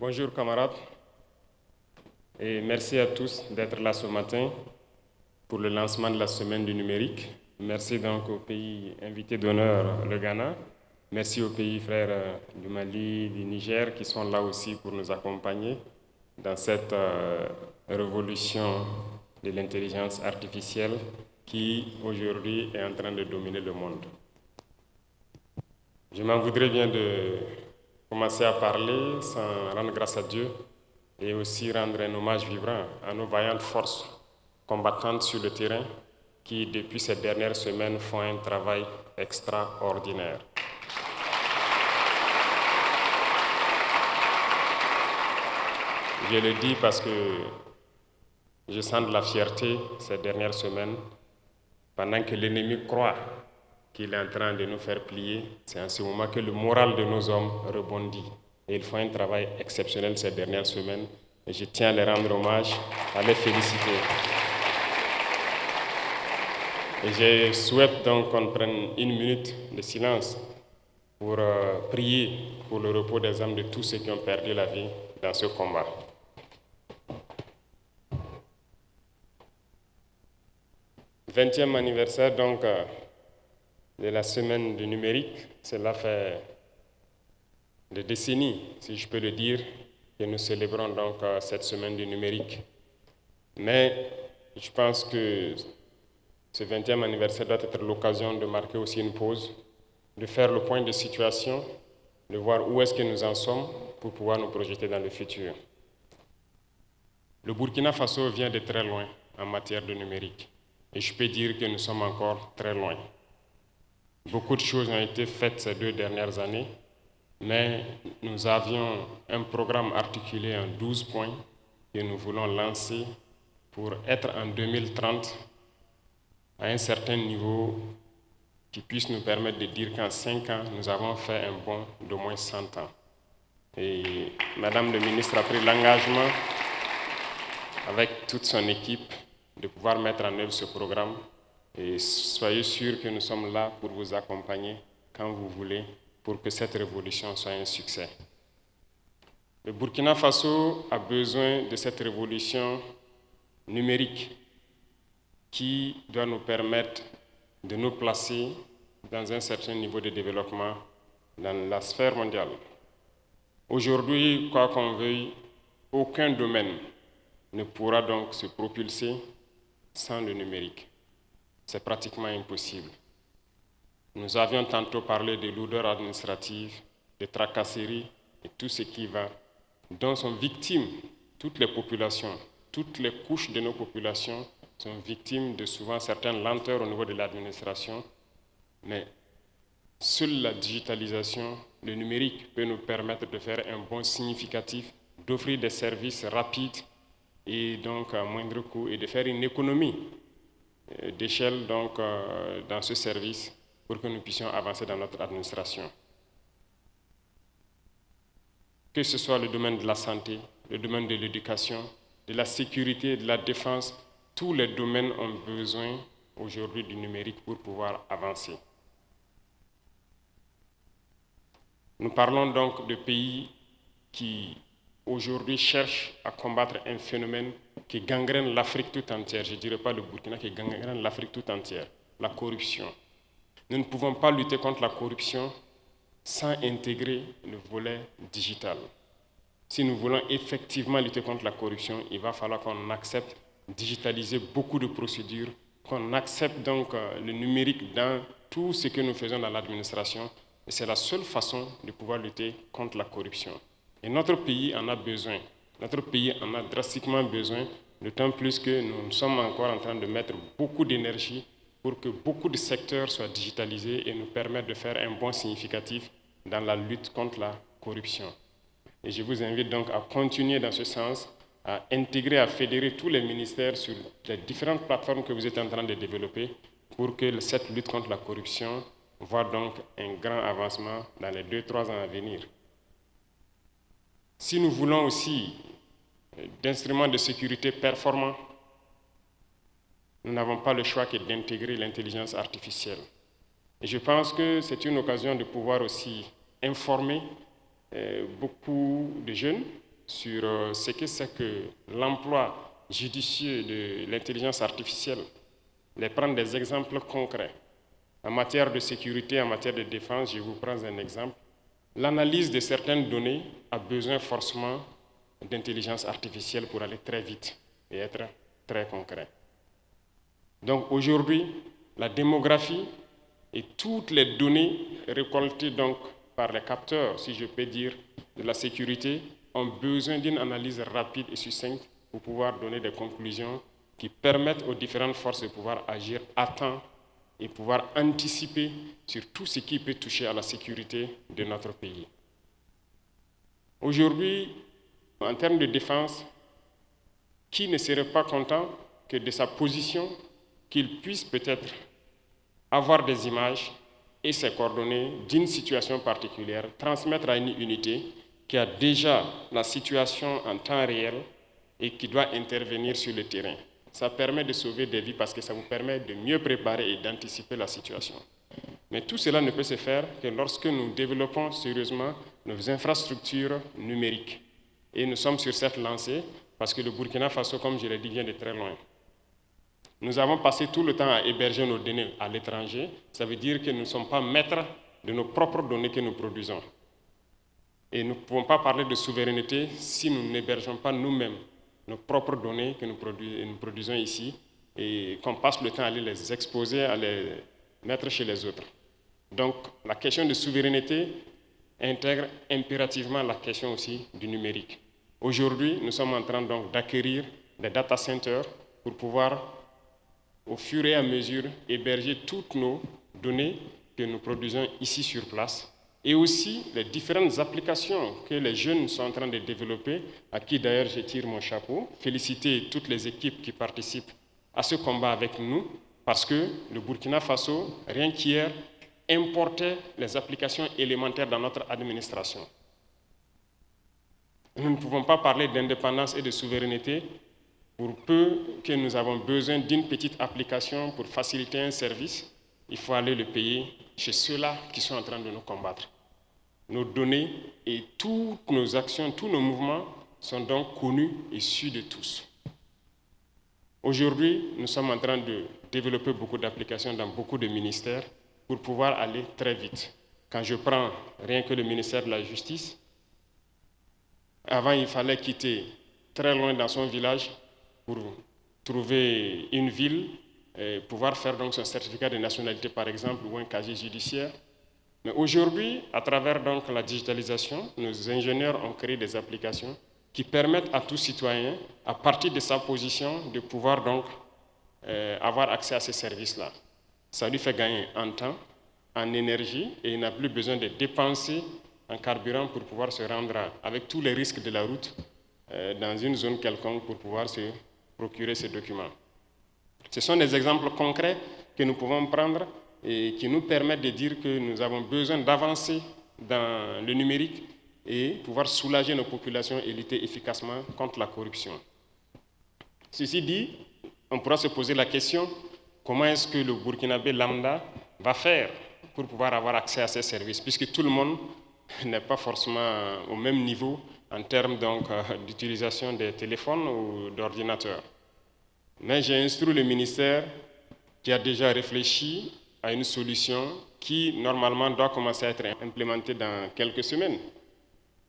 Bonjour camarades et merci à tous d'être là ce matin pour le lancement de la semaine du numérique. Merci donc au pays invité d'honneur, le Ghana. Merci aux pays frères du Mali, du Niger qui sont là aussi pour nous accompagner dans cette révolution de l'intelligence artificielle qui aujourd'hui est en train de dominer le monde. Je m'en voudrais bien de commencer à parler sans rendre grâce à Dieu et aussi rendre un hommage vibrant à nos vaillantes forces combattantes sur le terrain qui, depuis ces dernières semaines, font un travail extraordinaire. Je le dis parce que je sens de la fierté ces dernières semaines, pendant que l'ennemi croit qu'il est en train de nous faire plier, c'est en ce moment que le moral de nos hommes rebondit. Et ils font un travail exceptionnel ces dernières semaines. Et je tiens à les rendre hommage, à les féliciter. Et je souhaite donc qu'on prenne une minute de silence pour prier pour le repos des âmes de tous ceux qui ont perdu la vie dans ce combat. « 20e anniversaire donc de la semaine du numérique. Cela fait des décennies, si je peux le dire, que nous célébrons donc cette semaine du numérique. Mais je pense que ce 20e anniversaire doit être l'occasion de marquer aussi une pause, de faire le point de situation, de voir où est-ce que nous en sommes pour pouvoir nous projeter dans le futur. Le Burkina Faso vient de très loin en matière de numérique. Et je peux dire que nous sommes encore très loin. Beaucoup de choses ont été faites ces 2 dernières années, mais nous avions un programme articulé en 12 points que nous voulons lancer pour être en 2030 à un certain niveau qui puisse nous permettre de dire qu'en 5 ans, nous avons fait un bond d'au moins 100 ans. Et Madame le ministre a pris l'engagement, avec toute son équipe, de pouvoir mettre en œuvre ce programme. Et soyez sûrs que nous sommes là pour vous accompagner quand vous voulez, pour que cette révolution soit un succès. Le Burkina Faso a besoin de cette révolution numérique qui doit nous permettre de nous placer dans un certain niveau de développement dans la sphère mondiale. Aujourd'hui, quoi qu'on veuille, aucun domaine ne pourra donc se propulser sans le numérique. C'est pratiquement impossible. Nous avions tantôt parlé de lourdeurs administratives, de tracasseries et tout ce qui va, dont sont victimes toutes les populations, toutes les couches de nos populations sont victimes de souvent certaines lenteurs au niveau de l'administration, mais seule la digitalisation, le numérique peut nous permettre de faire un bond significatif, d'offrir des services rapides et donc à moindre coût et de faire une économie d'échelle donc dans ce service pour que nous puissions avancer dans notre administration. Que ce soit le domaine de la santé, le domaine de l'éducation, de la sécurité, de la défense, tous les domaines ont besoin aujourd'hui du numérique pour pouvoir avancer. Nous parlons donc de pays qui aujourd'hui cherchent à combattre un phénomène qui gangrène l'Afrique tout entière. Je ne dirais pas le Burkina, qui gangrène l'Afrique tout entière, la corruption. Nous ne pouvons pas lutter contre la corruption sans intégrer le volet digital. Si nous voulons effectivement lutter contre la corruption, il va falloir qu'on accepte de digitaliser beaucoup de procédures, qu'on accepte donc le numérique dans tout ce que nous faisons dans l'administration. Et c'est la seule façon de pouvoir lutter contre la corruption. Et notre pays en a besoin. Notre pays en a drastiquement besoin, d'autant plus que nous sommes encore en train de mettre beaucoup d'énergie pour que beaucoup de secteurs soient digitalisés et nous permettent de faire un bond significatif dans la lutte contre la corruption. Et je vous invite donc à continuer dans ce sens, à intégrer, à fédérer tous les ministères sur les différentes plateformes que vous êtes en train de développer pour que cette lutte contre la corruption voit donc un grand avancement dans les 2-3 ans à venir. Si nous voulons aussi d'instruments de sécurité performants, nous n'avons pas le choix que d'intégrer l'intelligence artificielle. Et je pense que c'est une occasion de pouvoir aussi informer beaucoup de jeunes sur ce que c'est que l'emploi judicieux de l'intelligence artificielle, les prendre des exemples concrets. En matière de sécurité, en matière de défense, je vous prends un exemple. L'analyse de certaines données a besoin forcément d'intelligence artificielle pour aller très vite et être très concret. Donc aujourd'hui, la démographie et toutes les données récoltées donc par les capteurs, si je peux dire, de la sécurité, ont besoin d'une analyse rapide et succincte pour pouvoir donner des conclusions qui permettent aux différentes forces de pouvoir agir à temps et pouvoir anticiper sur tout ce qui peut toucher à la sécurité de notre pays. Aujourd'hui, en termes de défense, qui ne serait pas content que de sa position, qu'il puisse peut-être avoir des images et ses coordonnées d'une situation particulière, transmettre à une unité qui a déjà la situation en temps réel et qui doit intervenir sur le terrain. Ça permet de sauver des vies parce que ça vous permet de mieux préparer et d'anticiper la situation. Mais tout cela ne peut se faire que lorsque nous développons sérieusement nos infrastructures numériques. Et nous sommes sur cette lancée parce que le Burkina Faso, comme je l'ai dit, vient de très loin. Nous avons passé tout le temps à héberger nos données à l'étranger. Ça veut dire que nous ne sommes pas maîtres de nos propres données que nous produisons. Et nous ne pouvons pas parler de souveraineté si nous n'hébergeons pas nous-mêmes nos propres données que nous produisons ici et qu'on passe le temps à aller les exposer, à les mettre chez les autres. Donc la question de souveraineté intègre impérativement la question aussi du numérique. Aujourd'hui, nous sommes en train donc d'acquérir des data centers pour pouvoir, au fur et à mesure, héberger toutes nos données que nous produisons ici sur place et aussi les différentes applications que les jeunes sont en train de développer, à qui d'ailleurs je tire mon chapeau, féliciter toutes les équipes qui participent à ce combat avec nous, parce que le Burkina Faso, rien qu'hier, importait les applications élémentaires dans notre administration. Nous ne pouvons pas parler d'indépendance et de souveraineté pour peu que nous avons besoin d'une petite application pour faciliter un service. Il faut aller le payer chez ceux-là qui sont en train de nous combattre. Nos données et toutes nos actions, tous nos mouvements sont donc connus et su de tous. Aujourd'hui, nous sommes en train de développer beaucoup d'applications dans beaucoup de ministères pour pouvoir aller très vite. Quand je prends rien que le ministère de la Justice, avant il fallait quitter très loin dans son village pour trouver une ville et pouvoir faire donc son certificat de nationalité par exemple ou un casier judiciaire. Mais aujourd'hui, à travers donc la digitalisation, nos ingénieurs ont créé des applications qui permettent à tout citoyen, à partir de sa position, de pouvoir donc avoir accès à ces services-là. Ça lui fait gagner en temps, en énergie, et il n'a plus besoin de dépenser en carburant pour pouvoir se rendre avec tous les risques de la route dans une zone quelconque pour pouvoir se procurer ces documents. Ce sont des exemples concrets que nous pouvons prendre et qui nous permettent de dire que nous avons besoin d'avancer dans le numérique et pouvoir soulager nos populations et lutter efficacement contre la corruption. Ceci dit, on pourra se poser la question, comment est-ce que le Burkinabé lambda va faire pour pouvoir avoir accès à ces services, puisque tout le monde n'est pas forcément au même niveau en termes d'utilisation des téléphones ou d'ordinateurs. Mais j'ai instruit le ministère qui a déjà réfléchi à une solution qui, normalement, doit commencer à être implémentée dans quelques semaines.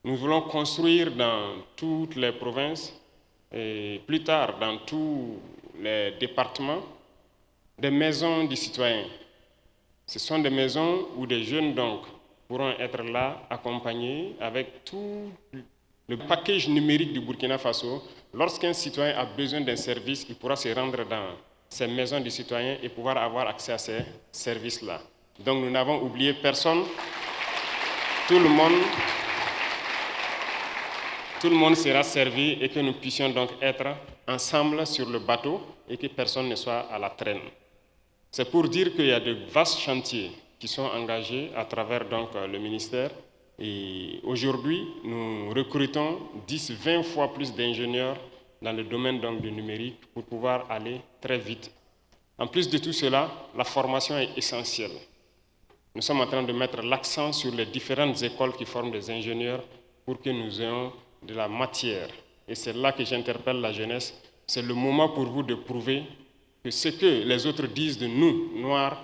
Nous voulons construire dans toutes les provinces et plus tard dans tous les départements des maisons des citoyens. Ce sont des maisons où des jeunes donc pourront être là, accompagnés avec tout le package numérique du Burkina Faso. Lorsqu'un citoyen a besoin d'un service, il pourra se rendre dans ces maisons des citoyens et pouvoir avoir accès à ces services-là. Donc nous n'avons oublié personne. Tout le monde sera servi et que nous puissions donc être ensemble sur le bateau et que personne ne soit à la traîne. C'est pour dire qu'il y a de vastes chantiers qui sont engagés à travers donc le ministère. Et aujourd'hui, nous recrutons 10-20 fois plus d'ingénieurs dans le domaine donc, du numérique pour pouvoir aller très vite. En plus de tout cela, la formation est essentielle. Nous sommes en train de mettre l'accent sur les différentes écoles qui forment des ingénieurs pour que nous ayons de la matière. Et c'est là que j'interpelle la jeunesse. C'est le moment pour vous de prouver que ce que les autres disent de nous, Noirs,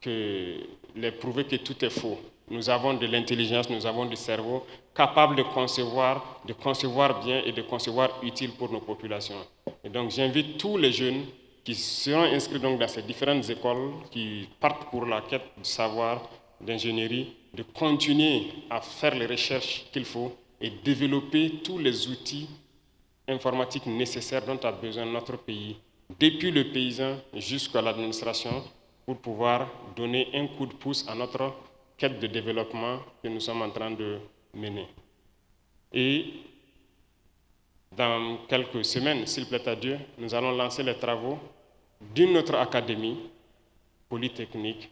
les prouver que tout est faux. Nous avons de l'intelligence, nous avons du cerveau capable de concevoir bien et de concevoir utile pour nos populations. Et donc j'invite tous les jeunes qui seront inscrits donc dans ces différentes écoles, qui partent pour la quête du savoir, d'ingénierie, de continuer à faire les recherches qu'il faut et développer tous les outils informatiques nécessaires dont a besoin notre pays, depuis le paysan jusqu'à l'administration, pour pouvoir donner un coup de pouce à notre quête de développement que nous sommes en train de mener. Et dans quelques semaines, s'il plaît à Dieu, nous allons lancer les travaux d'une autre académie polytechnique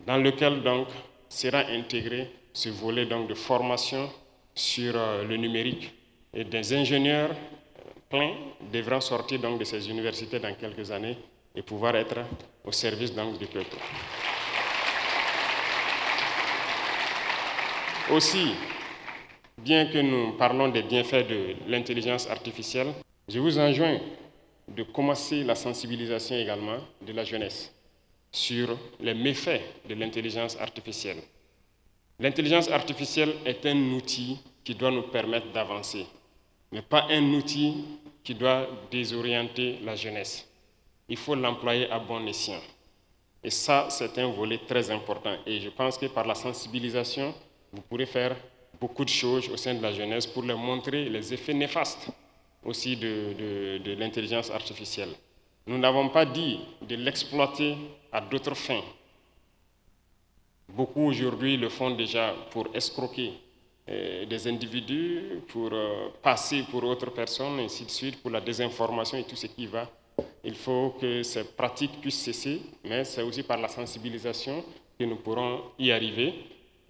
dans lequel donc sera intégré ce volet donc de formation sur le numérique et des ingénieurs pleins devront sortir donc de ces universités dans quelques années et pouvoir être au service donc du peuple. Aussi, bien que nous parlons des bienfaits de l'intelligence artificielle, je vous enjoins de commencer la sensibilisation également de la jeunesse sur les méfaits de l'intelligence artificielle. L'intelligence artificielle est un outil qui doit nous permettre d'avancer, mais pas un outil qui doit désorienter la jeunesse. Il faut l'employer à bon escient. Et ça, c'est un volet très important. Et je pense que par la sensibilisation, vous pourrez faire beaucoup de choses au sein de la jeunesse pour leur montrer les effets néfastes aussi de l'intelligence artificielle. Nous n'avons pas dit de l'exploiter à d'autres fins. Beaucoup aujourd'hui le font déjà pour escroquer des individus, pour passer pour autres personnes, et ainsi de suite, pour la désinformation et tout ce qui va. Il faut que ces pratiques puissent cesser, mais c'est aussi par la sensibilisation que nous pourrons y arriver.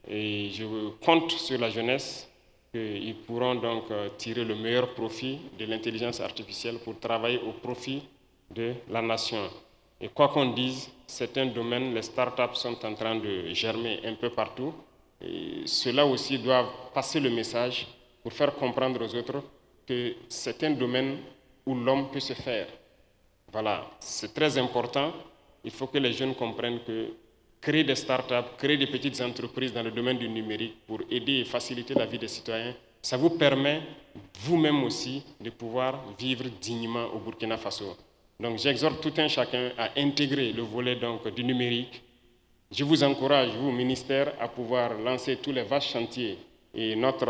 Et je compte sur la jeunesse qu'ils pourront donc tirer le meilleur profit de l'intelligence artificielle pour travailler au profit de la nation. Et quoi qu'on dise, certains domaines, les startups sont en train de germer un peu partout. Et ceux-là aussi doivent passer le message pour faire comprendre aux autres que c'est un domaine où l'homme peut se faire. Voilà, c'est très important. Il faut que les jeunes comprennent que créer des startups, créer des petites entreprises dans le domaine du numérique pour aider et faciliter la vie des citoyens, ça vous permet vous-même aussi de pouvoir vivre dignement au Burkina Faso. Donc j'exhorte tout un chacun à intégrer le volet donc, du numérique. Je vous encourage, vous, ministère, à pouvoir lancer tous les vastes chantiers et notre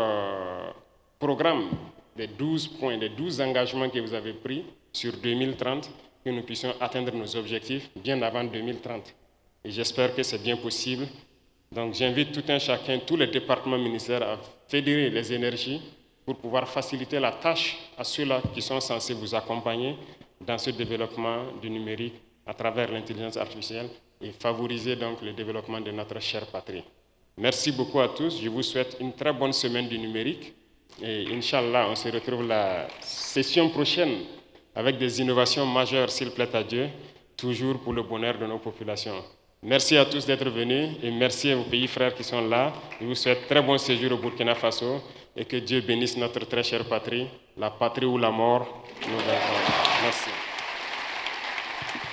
programme des 12 points, des 12 engagements que vous avez pris sur 2030, que nous puissions atteindre nos objectifs bien avant 2030. Et j'espère que c'est bien possible. Donc j'invite tout un chacun, tous les départements ministériels à fédérer les énergies pour pouvoir faciliter la tâche à ceux-là qui sont censés vous accompagner dans ce développement du numérique à travers l'intelligence artificielle et favoriser donc le développement de notre chère patrie. Merci beaucoup à tous. Je vous souhaite une très bonne semaine du numérique. Et Inch'Allah, on se retrouve la session prochaine avec des innovations majeures, s'il plaît à Dieu, toujours pour le bonheur de nos populations. Merci à tous d'être venus et merci aux pays frères qui sont là. Je vous souhaite très bon séjour au Burkina Faso et que Dieu bénisse notre très chère patrie, la patrie où la mort nous attend. Merci.